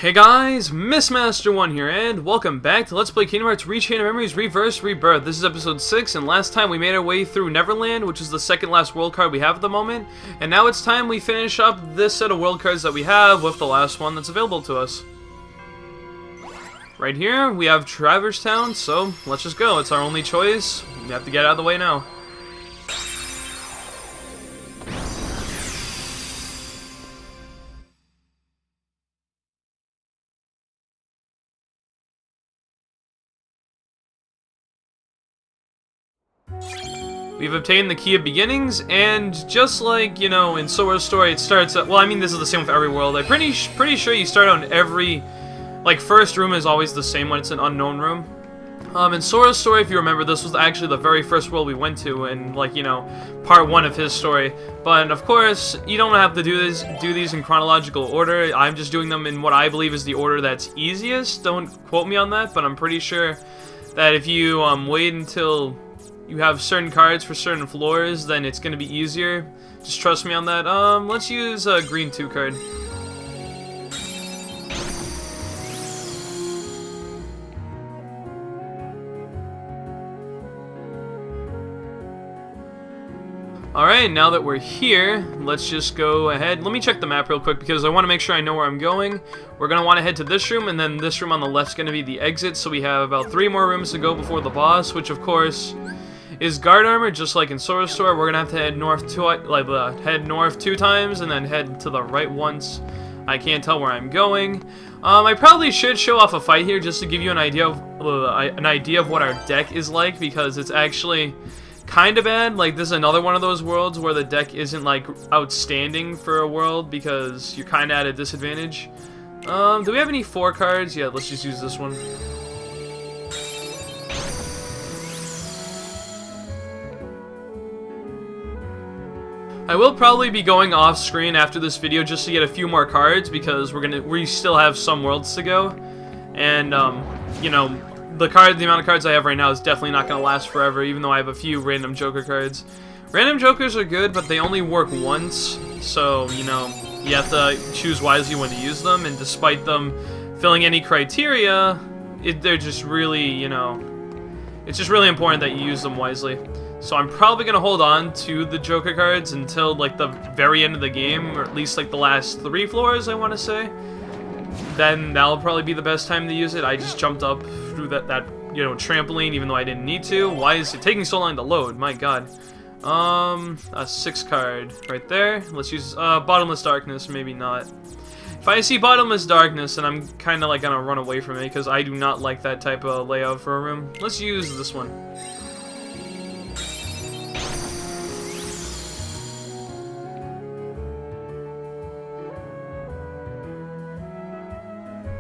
Hey guys, Missmaster1 here, and welcome back to Let's Play Kingdom Hearts Rechain of Memories Rebirth. This is episode 6, and last time we made our way through Neverland, which is the second last world card we have at the moment, and now it's time we finish up this set of world cards that we have with the last one that's available to us. Right here, we have Traverse Town, so let's just go. It's our only choice. We have to get out of the way now. We've obtained the Key of Beginnings, and just like, you know, in Sora's story, it starts at, well, I mean, this is the same with every world. I'm pretty sure you start on every, like, first room is always the same when it's an unknown room. In Sora's story, if you remember, this was actually the very first world we went to, and, like, you know, part 1 of his story. But, of course, you don't have to do these in chronological order. I'm just doing them in what I believe is the order that's easiest. Don't quote me on that, but I'm pretty sure that if you, wait until you have certain cards for certain floors, then it's going to be easier. Just trust me on that. Let's use a green 2 card. Alright, now that we're here, let's just go ahead. Let me check the map real quick because I want to make sure I know where I'm going. We're going to want to head to this room, and then this room on the left is going to be the exit, so we have about 3 more rooms to go before the boss, which of course is guard armor, just like in Sora's story. We're gonna have to head north head north 2 times and then head to the right once. I can't tell where I'm going. I probably should show off a fight here just to give you an idea of what our deck is like, because it's actually kind of bad. Like, this is another one of those worlds where the deck isn't like outstanding for a world because you're kind of at a disadvantage. Do we have any 4 cards? Yeah, let's just use this one. I will probably be going off screen after this video just to get a few more cards because we still have some worlds to go, and you know, the amount of cards I have right now is definitely not going to last forever, even though I have a few random Joker cards. Random Jokers are good, but they only work once, so you know, you have to choose wisely when to use them, and despite them filling any criteria, they're just really, you know, it's just really important that you use them wisely. So I'm probably going to hold on to the Joker cards until, like, the very end of the game, or at least, like, the last 3 floors, I want to say. Then that'll probably be the best time to use it. I just jumped up through that you know, trampoline, even though I didn't need to. Why is it taking so long to load? My god. A 6 card right there. Let's use, Bottomless Darkness, maybe not. If I see Bottomless Darkness, then I'm kind of, like, going to run away from it, because I do not like that type of layout for a room. Let's use this one.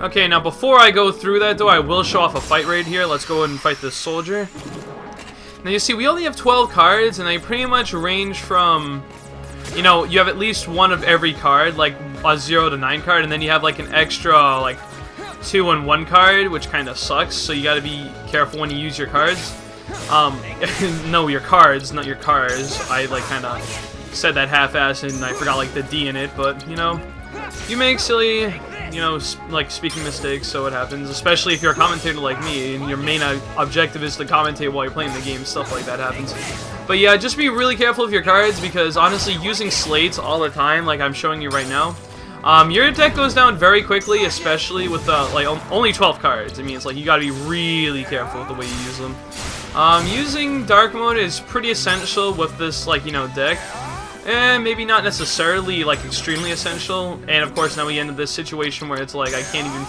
Okay, now before I go through that though, I will show off a fight right here. Let's go ahead and fight this soldier. Now you see, we only have 12 cards, and they pretty much range from, you know, you have at least 1 of every card, like a 0 to 9 card, and then you have like an extra, like, 2 and 1 card, which kind of sucks, so you gotta be careful when you use your cards. No, your cards, not your cars. I, like, kind of said that half-assed, and I forgot, like, the D in it, but, you know, you make silly, you know, like, speaking mistakes, so it happens, especially if you're a commentator like me, and your main objective is to commentate while you're playing the game. Stuff like that happens. But yeah, just be really careful with your cards, because honestly, using slates all the time, like I'm showing you right now, your deck goes down very quickly, especially with, like, only 12 cards. I mean, it's like, you gotta be really careful with the way you use them. Using Dark Mode is pretty essential with this, like, you know, deck. Maybe not necessarily, like, extremely essential. And of course, now we end up this situation where it's like I can't even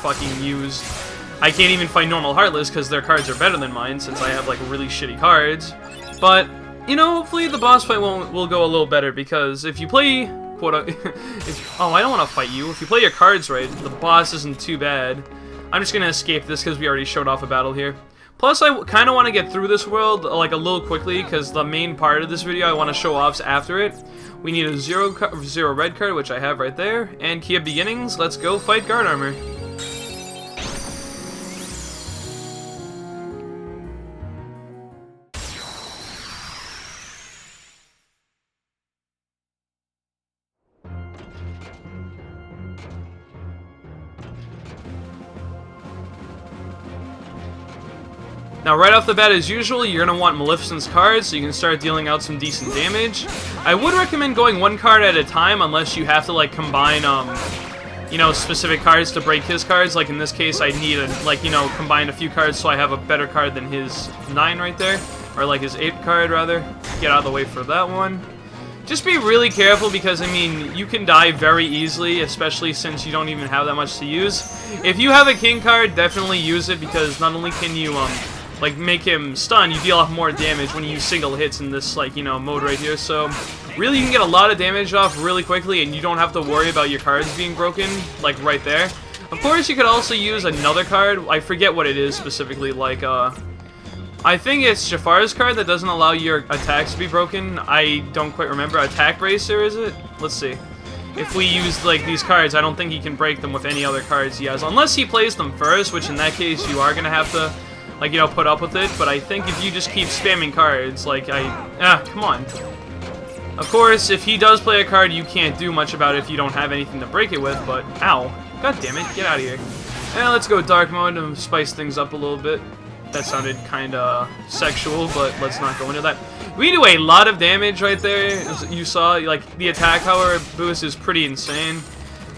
fight normal Heartless because their cards are better than mine, since I have, like, really shitty cards. But, you know, hopefully the boss fight will go a little better, because if you play, oh, I don't want to fight you. If you play your cards right, the boss isn't too bad. I'm just gonna escape this because we already showed off a battle here. Plus, I kind of want to get through this world, like, a little quickly, because the main part of this video I want to show off after it. We need a 0 red card, which I have right there, and Key of Beginnings. Let's go fight guard armor. Now, right off the bat, as usual, you're going to want Maleficent's cards, so you can start dealing out some decent damage. I would recommend going one card at a time, unless you have to, like, combine, you know, specific cards to break his cards. Like, in this case, I need to, like, you know, combine a few cards so I have a better card than his 9 right there. Or, like, his 8 card, rather. Get out of the way for that one. Just be really careful because, I mean, you can die very easily, especially since you don't even have that much to use. If you have a king card, definitely use it because not only can you, like, make him stun, you deal off more damage when you use single hits in this, like, you know, mode right here. So, really, you can get a lot of damage off really quickly, and you don't have to worry about your cards being broken, like, right there. Of course, you could also use another card. I forget what it is specifically, like, I think it's Jafar's card that doesn't allow your attacks to be broken. I don't quite remember. Attack Bracer, is it? Let's see. If we use, like, these cards, I don't think he can break them with any other cards he has. Unless he plays them first, which in that case, you are going to have to, like, you know, put up with it. But I think if you just keep spamming cards, like, come on. Of course, if he does play a card, you can't do much about it if you don't have anything to break it with, but, ow. God damn it, get out of here. And let's go dark mode and spice things up a little bit. That sounded kinda sexual, but let's not go into that. We do a lot of damage right there, as you saw. Like, the attack power boost is pretty insane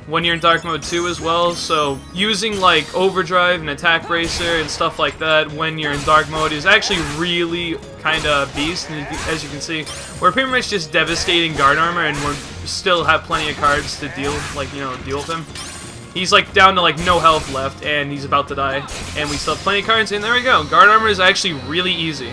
when you're in dark mode too as well, so using, like, overdrive and attack bracer and stuff like that when you're in dark mode is actually really kinda beast. And as you can see, we're pretty much just devastating guard armor, and we still have plenty of cards to deal, like, you know, deal with him. He's, like, down to, like, no health left, and he's about to die. And we still have plenty of cards, and there we go. Guard armor is actually really easy.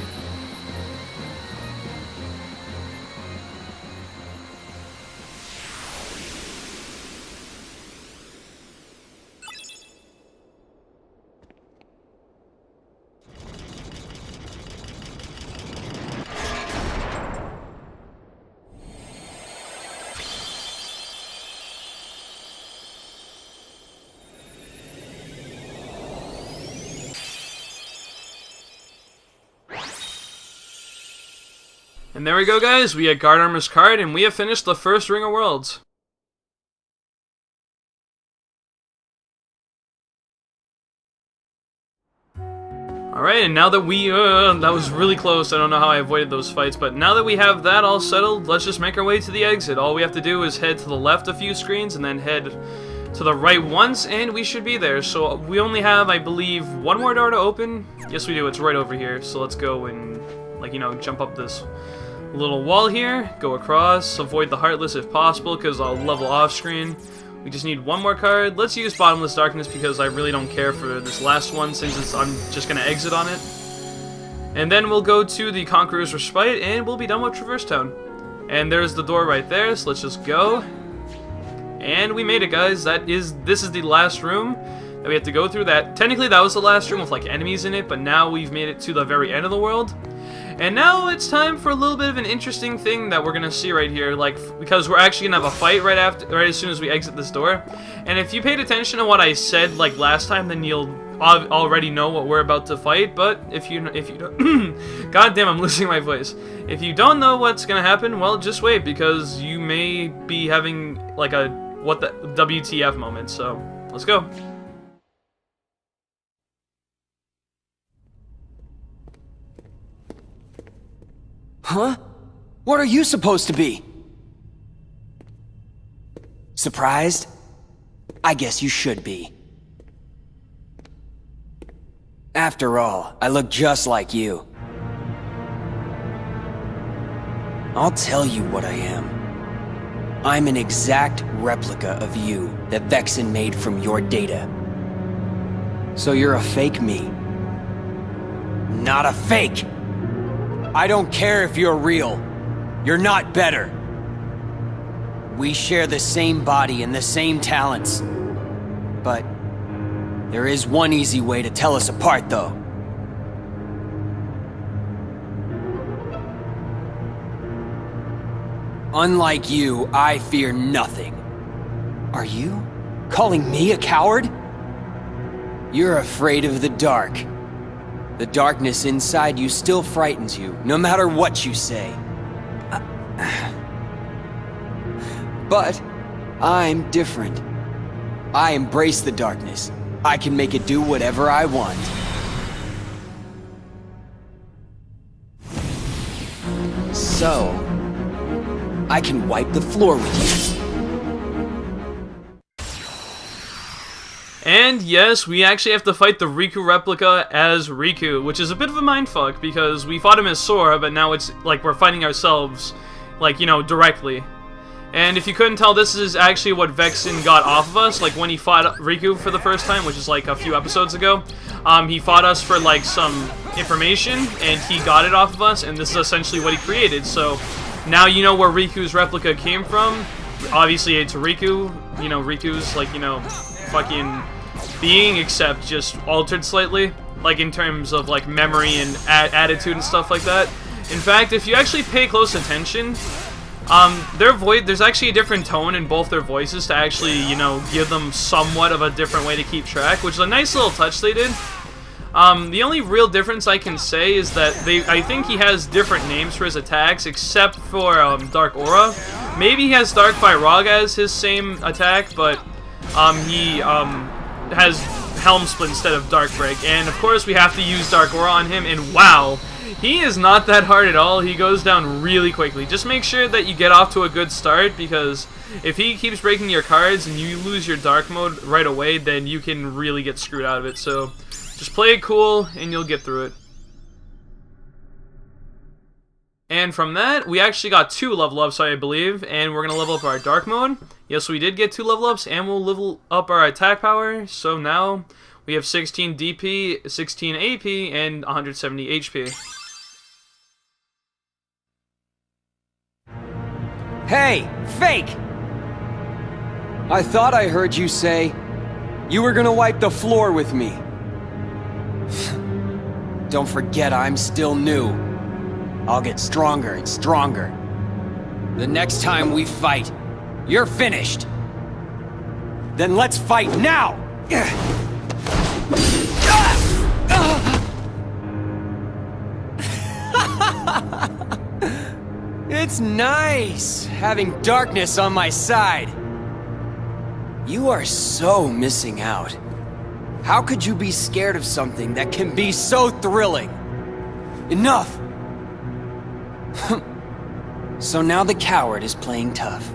And there we go, guys. We had Guard Armor's card, and we have finished the first Ring of Worlds. Alright, and now that we, that was really close. I don't know how I avoided those fights, but now that we have that all settled, let's just make our way to the exit. All we have to do is head to the left a few screens, and then head to the right once, and we should be there. So we only have, I believe, one more door to open. Yes, we do. It's right over here. So let's go and, like, you know, jump up this little wall here, go across, avoid the Heartless if possible, because I'll level off screen. We just need one more card. Let's use Bottomless Darkness because I really don't care for this last one since I'm just going to exit on it. And then we'll go to the Conqueror's Respite and we'll be done with Traverse Town. And there's the door right there, so let's just go. And we made it, guys. This is the last room that we have to go through. That technically that was the last room with, like, enemies in it, but now we've made it to the very end of the world. And now it's time for a little bit of an interesting thing that we're gonna see right here, like, because we're actually gonna have a fight right as soon as we exit this door. And if you paid attention to what I said, like, last time, then you'll already know what we're about to fight. But if you don't, God damn, I'm losing my voice. If you don't know what's gonna happen, well, just wait, because you may be having, like, a what the WTF moment. So let's go. Huh? What are you supposed to be? Surprised? I guess you should be. After all, I look just like you. I'll tell you what I am. I'm an exact replica of you that Vexen made from your data. So you're a fake me. Not a fake! I don't care if you're real. You're not better. We share the same body and the same talents. But there is one easy way to tell us apart, though. Unlike you, I fear nothing. Are you calling me a coward? You're afraid of the dark. The darkness inside you still frightens you, no matter what you say. But I'm different. I embrace the darkness. I can make it do whatever I want. So, I can wipe the floor with you. And yes, we actually have to fight the Riku replica as Riku, which is a bit of a mindfuck because we fought him as Sora, but now it's like we're fighting ourselves, like, you know, directly. And if you couldn't tell, this is actually what Vexen got off of us, like when he fought Riku for the first time, which is like a few episodes ago. He fought us for like some information, and he got it off of us, and this is essentially what he created. So now you know where Riku's replica came from. Obviously it's Riku, you know, Riku's like, you know, fucking being, except just altered slightly, like in terms of like memory and attitude and stuff like that. In fact, if you actually pay close attention, there's actually a different tone in both their voices to actually, you know, give them somewhat of a different way to keep track, which is a nice little touch they did. The only real difference I can say is that I think he has different names for his attacks, except for Dark Aura. Maybe he has Dark Raga as his same attack, but he has Helm Split instead of Dark Break. And of course we have to use Dark Aura on him, and wow, he is not that hard at all. He goes down really quickly. Just make sure that you get off to a good start, because if he keeps breaking your cards and you lose your Dark Mode right away, then you can really get screwed out of it. So just play it cool and you'll get through it. And from that, we actually got 2 level ups, I believe, and we're going to level up our Dark Mode. Yes, we did get 2 level ups, and we'll level up our attack power. So now we have 16 DP, 16 AP, and 170 HP. Hey, fake! I thought I heard you say you were gonna wipe the floor with me. Don't forget, I'm still new. I'll get stronger and stronger. The next time we fight, you're finished. Then let's fight now! It's nice having darkness on my side. You are so missing out. How could you be scared of something that can be so thrilling? Enough! So now the coward is playing tough.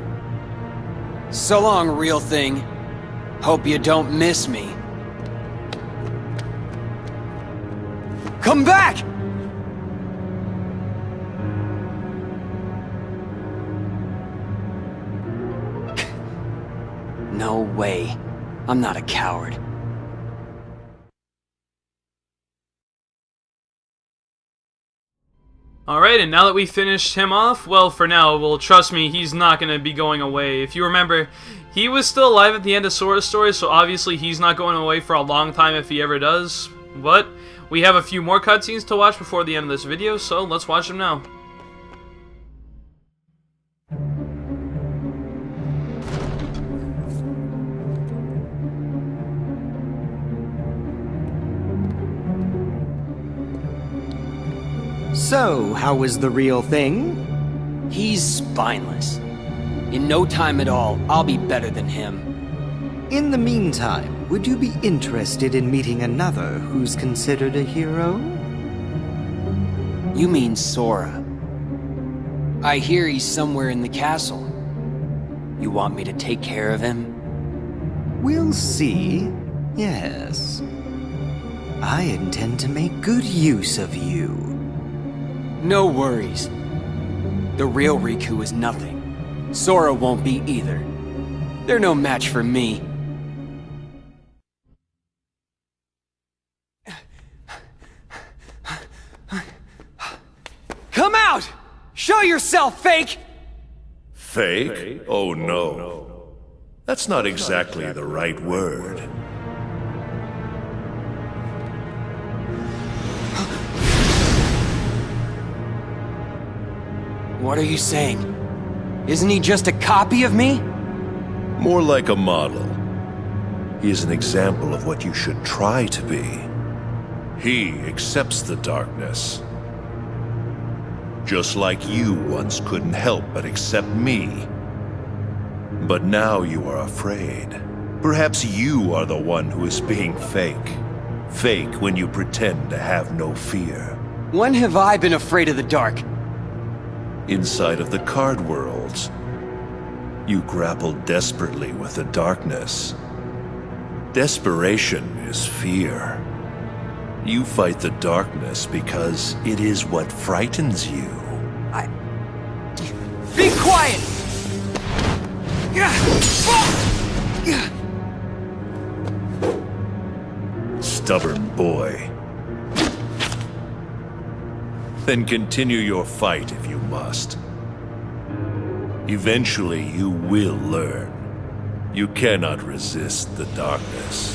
So long, real thing. Hope you don't miss me. Come back! No way. I'm not a coward. Alright, and now that we finished him off, well, for now, well, trust me, he's not going to be going away. If you remember, he was still alive at the end of Sora's story, so obviously he's not going away for a long time if he ever does. But we have a few more cutscenes to watch before the end of this video, so let's watch them now. So, how was the real thing? He's spineless. In no time at all, I'll be better than him. In the meantime, would you be interested in meeting another who's considered a hero? You mean Sora. I hear he's somewhere in the castle. You want me to take care of him? We'll see. Yes. I intend to make good use of you. No worries. The real Riku is nothing. Sora won't be either. They're no match for me. Come out! Show yourself, fake! Fake? Oh no. That's not exactly the right word. What are you saying? Isn't he just a copy of me? More like a model. He is an example of what you should try to be. He accepts the darkness. Just like you once couldn't help but accept me. But now you are afraid. Perhaps you are the one who is being fake. Fake when you pretend to have no fear. When have I been afraid of the dark? inside of the card worlds. You grapple desperately with the darkness. Desperation is fear. You fight the darkness because it is what frightens you. Be quiet! Stubborn boy. Then continue your fight if you must. Eventually you will learn. You cannot resist the darkness.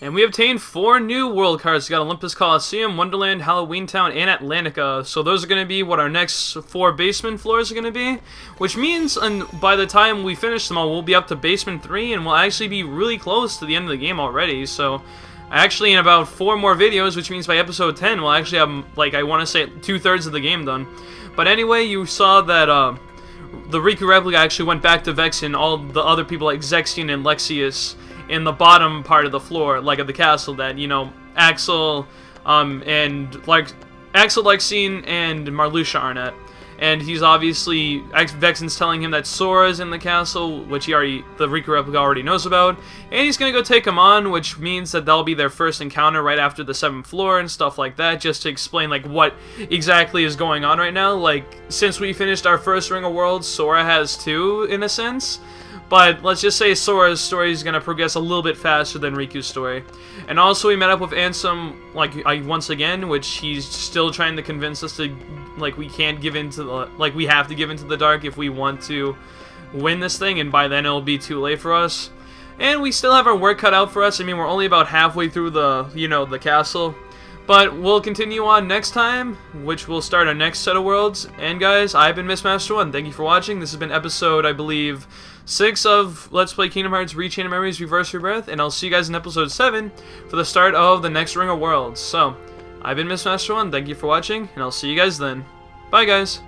And we obtained 4 new world cards. We got Olympus Coliseum, Wonderland, Halloween Town, and Atlantica. So those are going to be what our next 4 basement floors are going to be. Which means by the time we finish them all, we'll be up to basement 3, and we'll actually be really close to the end of the game already. So actually in about 4 more videos, which means by episode 10, we'll actually have, like, I want to say 2/3 of the game done. But anyway, you saw that the Riku replica actually went back to Vex and all the other people like Zexion and Lexius in the bottom part of the floor, like of the castle, that, you know, Axel, and like Axel, Lexion, and Marluxia aren't at. And he's obviously, Vexen's telling him that Sora's in the castle, which the Riku replica already knows about, and he's gonna go take him on, which means that that'll be their first encounter right after the 7th floor and stuff like that, just to explain like what exactly is going on right now. Like, since we finished our first Ring of Worlds, Sora has 2 in a sense. But let's just say Sora's story is going to progress a little bit faster than Riku's story. And also we met up with Ansem, like, once again, which he's still trying to convince us to, like, we can't give into the, like, we have to give into the dark if we want to win this thing, and by then it'll be too late for us. And we still have our work cut out for us. I mean, we're only about halfway through the, you know, the castle. But we'll continue on next time, which will start our next set of worlds. And guys, I've been Mistmaster1. Thank you for watching. This has been episode, I believe, 6 of Let's Play Kingdom Hearts Rechain of Memories Reverse Rebirth. And I'll see you guys in episode 7 for the start of the next Ring of Worlds. So, I've been Mistmaster1. Thank you for watching, and I'll see you guys then. Bye, guys.